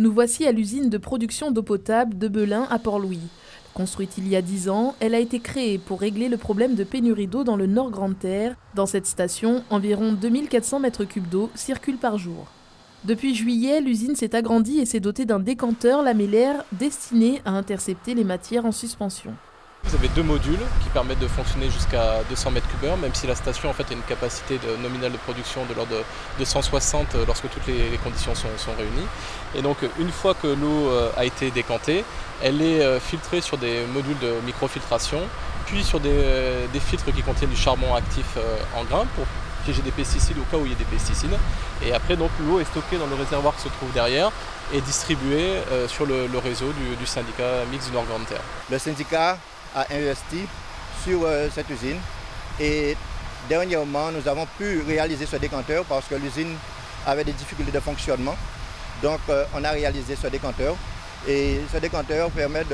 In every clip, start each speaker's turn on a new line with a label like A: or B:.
A: Nous voici à l'usine de production d'eau potable de Belin à Port-Louis. Construite il y a 10 ans, elle a été créée pour régler le problème de pénurie d'eau dans le Nord Grande-Terre. Dans cette station, environ 2400 mètres cubes d'eau circulent par jour. Depuis juillet, l'usine s'est agrandie et s'est dotée d'un décanteur lamellaire destiné à intercepter les matières en suspension.
B: Vous avez deux modules qui permettent de fonctionner jusqu'à 200 mètres cubes heure, même si la station en fait a une capacité nominale de production de l'ordre de 160 lorsque toutes les conditions sont réunies. Et donc une fois que l'eau a été décantée, elle est filtrée sur des modules de microfiltration, puis sur des filtres qui contiennent du charbon actif en grains pour piéger des pesticides au cas où il y a des pesticides. Et après donc l'eau est stockée dans le réservoir qui se trouve derrière et distribuée sur le réseau du syndicat mixte du Nord Grande-Terre.
C: Le syndicat a investi sur cette usine et dernièrement nous avons pu réaliser ce décanteur parce que l'usine avait des difficultés de fonctionnement. Donc on a réalisé ce décanteur et ce décanteur permet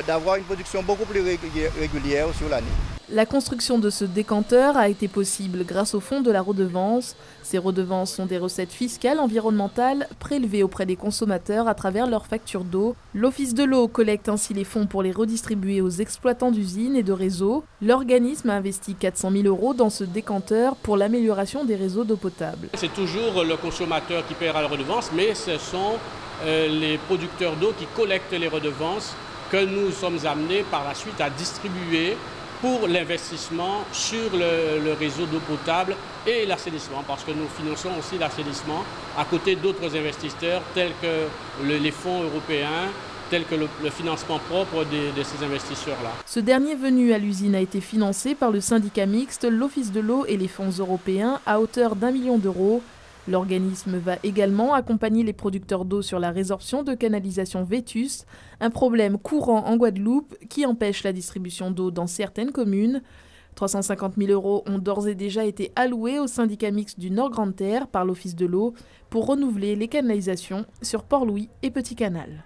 C: d'avoir une production beaucoup plus régulière sur l'année.
A: La construction de ce décanteur a été possible grâce au fonds de la redevance. Ces redevances sont des recettes fiscales environnementales prélevées auprès des consommateurs à travers leurs factures d'eau. L'Office de l'eau collecte ainsi les fonds pour les redistribuer aux exploitants d'usines et de réseaux. L'organisme a investi 400 000 € dans ce décanteur pour l'amélioration des réseaux d'eau potable.
D: C'est toujours le consommateur qui paiera la redevance, mais ce sont les producteurs d'eau qui collectent les redevances que nous sommes amenés par la suite à distribuer pour l'investissement sur le réseau d'eau potable et l'assainissement, parce que nous finançons aussi l'assainissement à côté d'autres investisseurs tels que les fonds européens, tels que le financement propre de ces investisseurs-là.
A: Ce dernier venu à l'usine a été financé par le syndicat mixte, l'Office de l'eau et les fonds européens à hauteur d'1 million d'euros. L'organisme va également accompagner les producteurs d'eau sur la résorption de canalisations vétustes, un problème courant en Guadeloupe qui empêche la distribution d'eau dans certaines communes. 350 000 € ont d'ores et déjà été alloués au syndicat mixte du Nord Grande-Terre par l'Office de l'eau pour renouveler les canalisations sur Port-Louis et Petit Canal.